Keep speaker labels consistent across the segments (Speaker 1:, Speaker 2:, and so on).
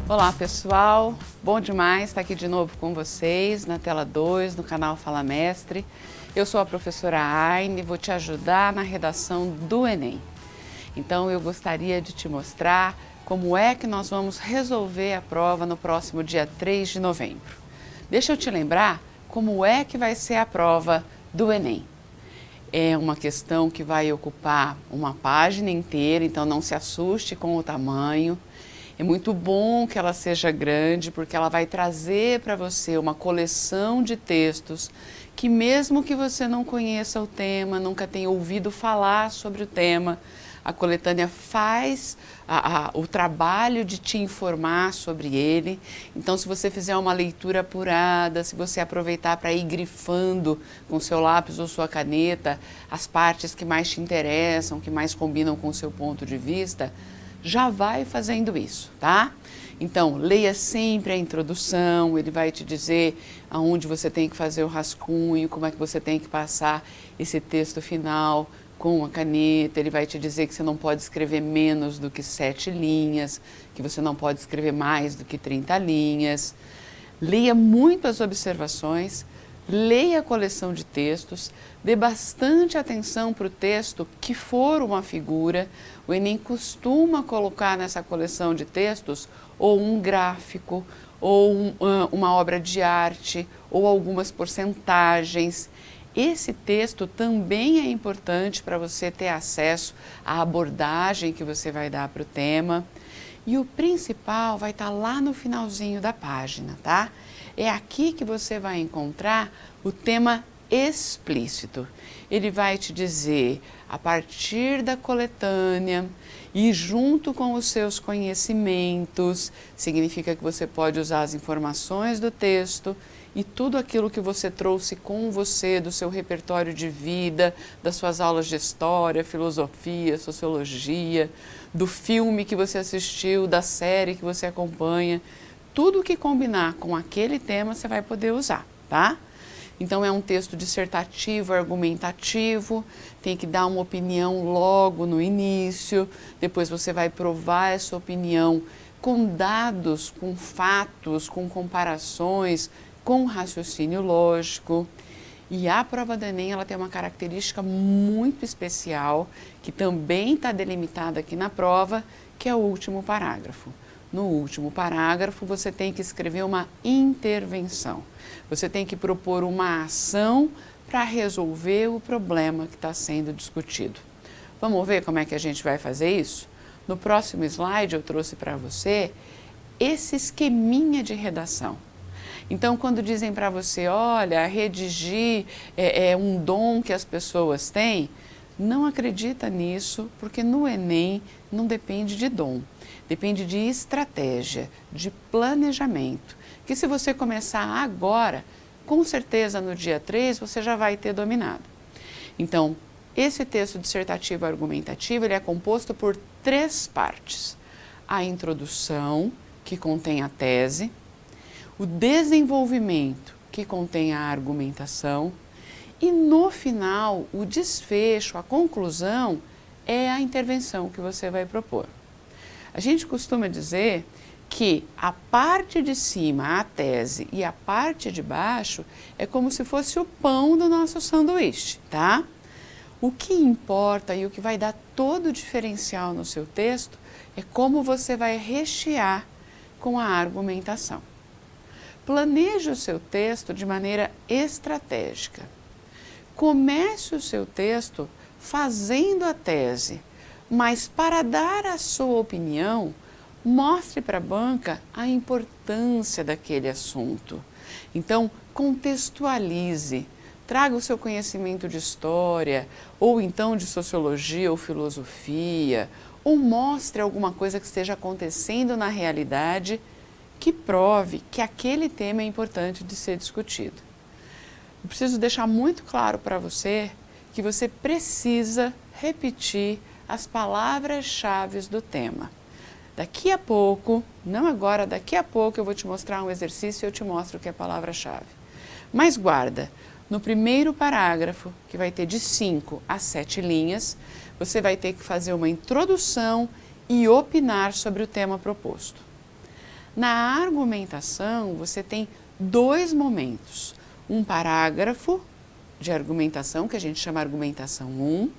Speaker 1: Olá pessoal, bom demais estar aqui de novo com vocês na tela 2 no canal Fala Mestre. Eu sou a professora Aine e vou te ajudar na redação do Enem. Então eu gostaria de te mostrar como é que nós vamos resolver a prova no próximo dia 3 de novembro. Deixa eu te lembrar como é que vai ser a prova do Enem. É uma questão que vai ocupar uma página inteira, então não se assuste com o tamanho. É muito bom que ela seja grande, porque ela vai trazer para você uma coleção de textos que, mesmo que você não conheça o tema, nunca tenha ouvido falar sobre o tema, a coletânea faz o trabalho de te informar sobre ele. Então, se você fizer uma leitura apurada, se você aproveitar para ir grifando com seu lápis ou sua caneta as partes que mais te interessam, que mais combinam com o seu ponto de vista, já vai fazendo isso, tá? Então, leia sempre a introdução, ele vai te dizer aonde você tem que fazer o rascunho, como é que você tem que passar esse texto final com a caneta, ele vai te dizer que você não pode escrever menos do que 7 linhas, que você não pode escrever mais do que 30 linhas. Leia muito as observações, leia a coleção de textos, dê bastante atenção para o texto que for uma figura. O Enem costuma colocar nessa coleção de textos ou um gráfico, ou uma obra de arte, ou algumas porcentagens. Esse texto também é importante para você ter acesso à abordagem que você vai dar para o tema. E o principal vai estar lá no finalzinho da página, tá? É aqui que você vai encontrar o tema explícito. Ele vai te dizer, a partir da coletânea e junto com os seus conhecimentos, significa que você pode usar as informações do texto e tudo aquilo que você trouxe com você do seu repertório de vida, das suas aulas de história, filosofia, sociologia, do filme que você assistiu, da série que você acompanha, tudo que combinar com aquele tema você vai poder usar, tá? Então é um texto dissertativo, argumentativo, tem que dar uma opinião logo no início, depois você vai provar essa opinião com dados, com fatos, com comparações, com raciocínio lógico. E a prova do Enem, ela tem uma característica muito especial, que também está delimitada aqui na prova, que é o último parágrafo. No último parágrafo, você tem que escrever uma intervenção. Você tem que propor uma ação para resolver o problema que está sendo discutido. Vamos ver como é que a gente vai fazer isso? No próximo slide, eu trouxe para você esse esqueminha de redação. Então, quando dizem para você, olha, redigir é um dom que as pessoas têm, não acredita nisso, porque no Enem não depende de dom, depende de estratégia, de planejamento, que se você começar agora, com certeza no dia 3 você já vai ter dominado. Então, esse texto dissertativo argumentativo, ele é composto por 3 partes. A introdução, que contém a tese, o desenvolvimento, que contém a argumentação, e no final, o desfecho, a conclusão, é a intervenção que você vai propor. A gente costuma dizer que a parte de cima, a tese, e a parte de baixo é como se fosse o pão do nosso sanduíche, tá? O que importa e o que vai dar todo o diferencial no seu texto é como você vai rechear com a argumentação. Planeje o seu texto de maneira estratégica. Comece o seu texto fazendo a tese, mas para dar a sua opinião, mostre para a banca a importância daquele assunto. Então, contextualize, traga o seu conhecimento de história, ou então de sociologia ou filosofia, ou mostre alguma coisa que esteja acontecendo na realidade que prove que aquele tema é importante de ser discutido. Eu preciso deixar muito claro para você que você precisa repetir as palavras-chave do tema. Daqui a pouco, não agora, daqui a pouco eu vou te mostrar um exercício e eu te mostro o que é palavra-chave. Mas guarda, no primeiro parágrafo, que vai ter de 5 a 7 linhas, você vai ter que fazer uma introdução e opinar sobre o tema proposto. Na argumentação, você tem dois momentos. Um parágrafo de argumentação, que a gente chama argumentação 1,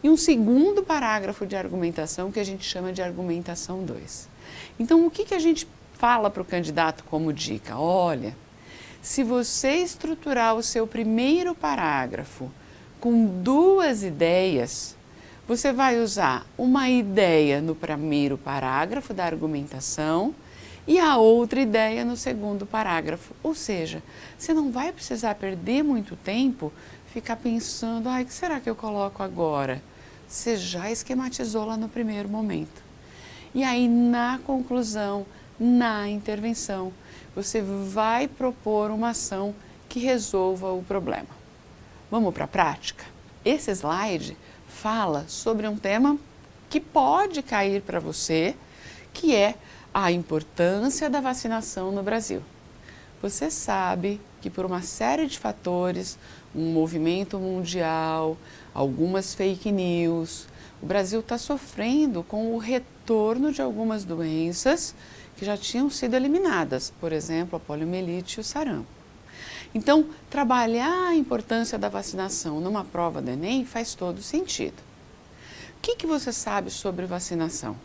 Speaker 1: e um segundo parágrafo de argumentação, que a gente chama de argumentação 2. Então, o que a gente fala para o candidato como dica? Olha, se você estruturar o seu primeiro parágrafo com duas ideias, você vai usar uma ideia no primeiro parágrafo da argumentação e a outra ideia no segundo parágrafo. Ou seja, você não vai precisar perder muito tempo ficar pensando, o que será que eu coloco agora? Você já esquematizou lá no primeiro momento. E aí, na conclusão, na intervenção, você vai propor uma ação que resolva o problema. Vamos para a prática? Esse slide fala sobre um tema que pode cair para você, que é a importância da vacinação no Brasil. Você sabe que por uma série de fatores, um movimento mundial, algumas fake news, o Brasil está sofrendo com o retorno de algumas doenças que já tinham sido eliminadas, por exemplo, a poliomielite e o sarampo. Então, trabalhar a importância da vacinação numa prova do Enem faz todo sentido. O que você sabe sobre vacinação?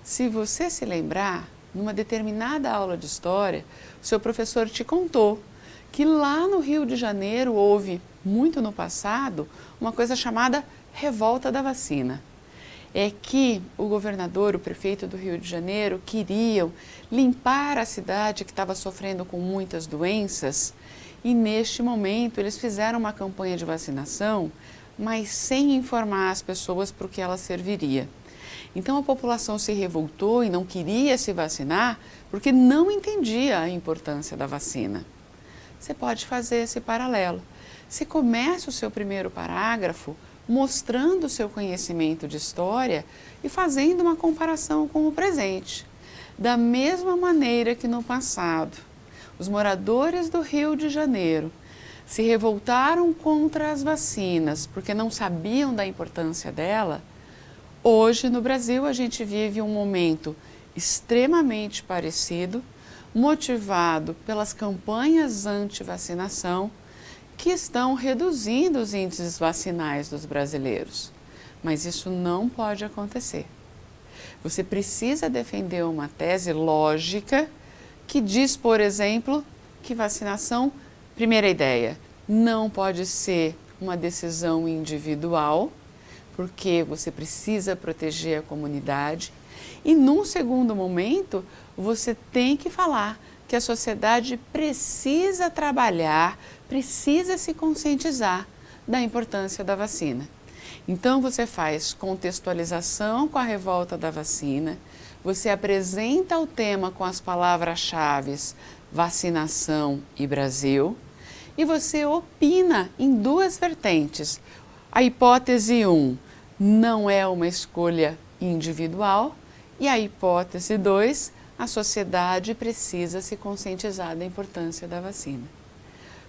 Speaker 1: Se você se lembrar, numa determinada aula de história, o seu professor te contou que lá no Rio de Janeiro houve, muito no passado, uma coisa chamada revolta da vacina. É que o governador, o prefeito do Rio de Janeiro queriam limpar a cidade que estava sofrendo com muitas doenças e neste momento eles fizeram uma campanha de vacinação, mas sem informar as pessoas para o que ela serviria. Então a população se revoltou e não queria se vacinar porque não entendia a importância da vacina. Você pode fazer esse paralelo. Você começa o seu primeiro parágrafo mostrando o seu conhecimento de história e fazendo uma comparação com o presente. Da mesma maneira que no passado, os moradores do Rio de Janeiro se revoltaram contra as vacinas porque não sabiam da importância dela, hoje no Brasil a gente vive um momento extremamente parecido, motivado pelas campanhas anti-vacinação, que estão reduzindo os índices vacinais dos brasileiros. Mas isso não pode acontecer. Você precisa defender uma tese lógica que diz, por exemplo, que vacinação, primeira ideia, não pode ser uma decisão individual, porque você precisa proteger a comunidade. E num segundo momento, você tem que falar que a sociedade precisa trabalhar, precisa se conscientizar da importância da vacina. Então você faz contextualização com a revolta da vacina, você apresenta o tema com as palavras-chave vacinação e Brasil, e você opina em duas vertentes. A hipótese 1 não é uma escolha individual, e a hipótese 2, a sociedade precisa se conscientizar da importância da vacina.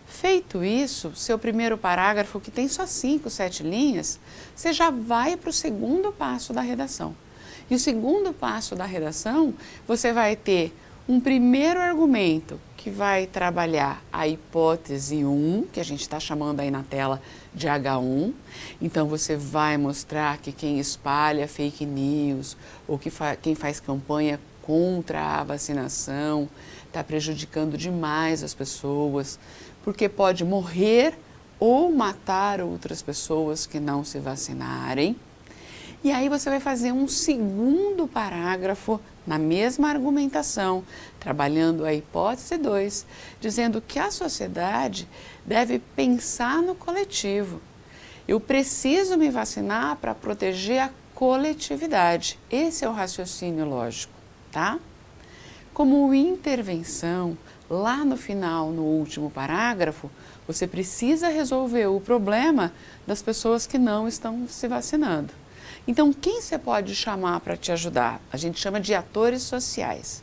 Speaker 1: Feito isso, seu primeiro parágrafo, que tem só 5, 7 linhas, você já vai para o segundo passo da redação. E o segundo passo da redação, você vai ter um primeiro argumento que vai trabalhar a hipótese 1, que a gente está chamando aí na tela de H1. Então, você vai mostrar que quem espalha fake news ou quem faz campanha contra a vacinação está prejudicando demais as pessoas, porque pode morrer ou matar outras pessoas que não se vacinarem. E aí você vai fazer um segundo parágrafo na mesma argumentação, trabalhando a hipótese 2, dizendo que a sociedade deve pensar no coletivo. Eu preciso me vacinar para proteger a coletividade. Esse é o raciocínio lógico, tá? Como intervenção, lá no final, no último parágrafo, você precisa resolver o problema das pessoas que não estão se vacinando. Então, quem você pode chamar para te ajudar? A gente chama de atores sociais.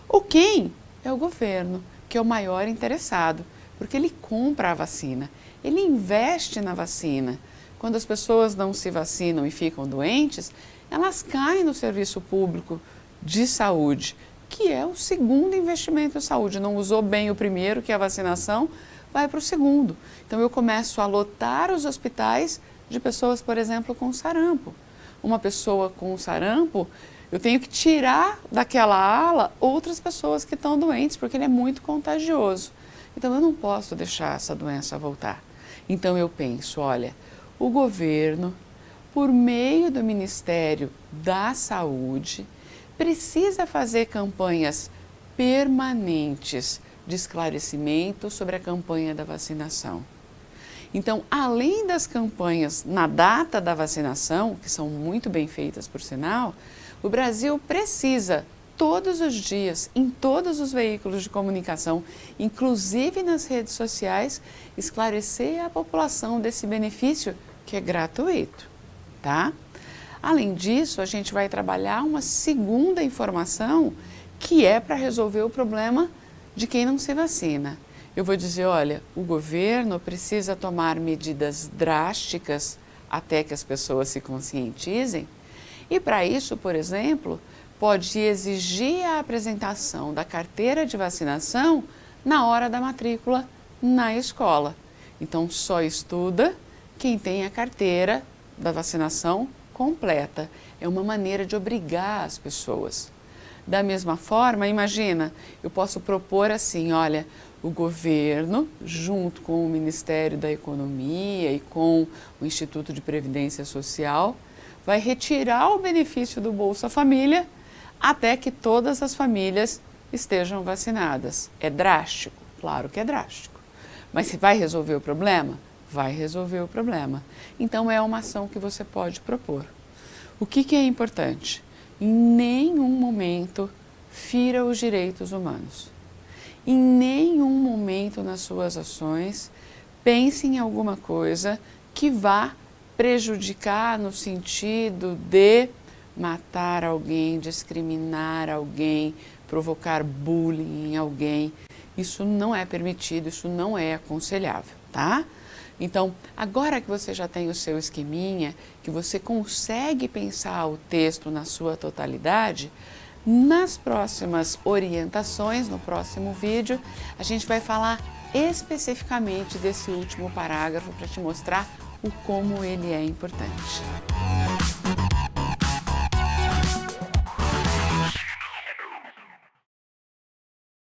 Speaker 1: O quem? É o governo, que é o maior interessado, porque ele compra a vacina, ele investe na vacina. Quando as pessoas não se vacinam e ficam doentes, elas caem no serviço público de saúde, que é o segundo investimento em saúde. Não usou bem o primeiro, que é a vacinação, vai para o segundo. Então eu começo a lotar os hospitais de pessoas, por exemplo, com sarampo. Uma pessoa com sarampo, eu tenho que tirar daquela ala outras pessoas que estão doentes, porque ele é muito contagioso. Então eu não posso deixar essa doença voltar. Então eu penso, olha, o governo, por meio do Ministério da Saúde, precisa fazer campanhas permanentes de esclarecimento sobre a campanha da vacinação. Então, além das campanhas na data da vacinação, que são muito bem feitas por sinal, o Brasil precisa, todos os dias, em todos os veículos de comunicação, inclusive nas redes sociais, esclarecer a população desse benefício que é gratuito, tá? Além disso, a gente vai trabalhar uma segunda informação que é para resolver o problema de quem não se vacina. Eu vou dizer, olha, o governo precisa tomar medidas drásticas até que as pessoas se conscientizem e para isso, por exemplo, pode exigir a apresentação da carteira de vacinação na hora da matrícula na escola. Então, só estuda quem tem a carteira da vacinação completa. É uma maneira de obrigar as pessoas. Da mesma forma, imagina, eu posso propor assim, olha, o governo, junto com o Ministério da Economia e com o Instituto de Previdência Social, vai retirar o benefício do Bolsa Família até que todas as famílias estejam vacinadas. É drástico? Claro que é drástico. Mas se vai resolver o problema? Vai resolver o problema. Então é uma ação que você pode propor. O que é importante? Em nenhum momento fira os direitos humanos. Em nenhum momento nas suas ações pense em alguma coisa que vá prejudicar no sentido de matar alguém, discriminar alguém, provocar bullying em alguém. Isso não é permitido, isso não é aconselhável, tá? Então, agora que você já tem o seu esqueminha, que você consegue pensar o texto na sua totalidade, nas próximas orientações, no próximo vídeo, a gente vai falar especificamente desse último parágrafo para te mostrar o como ele é importante.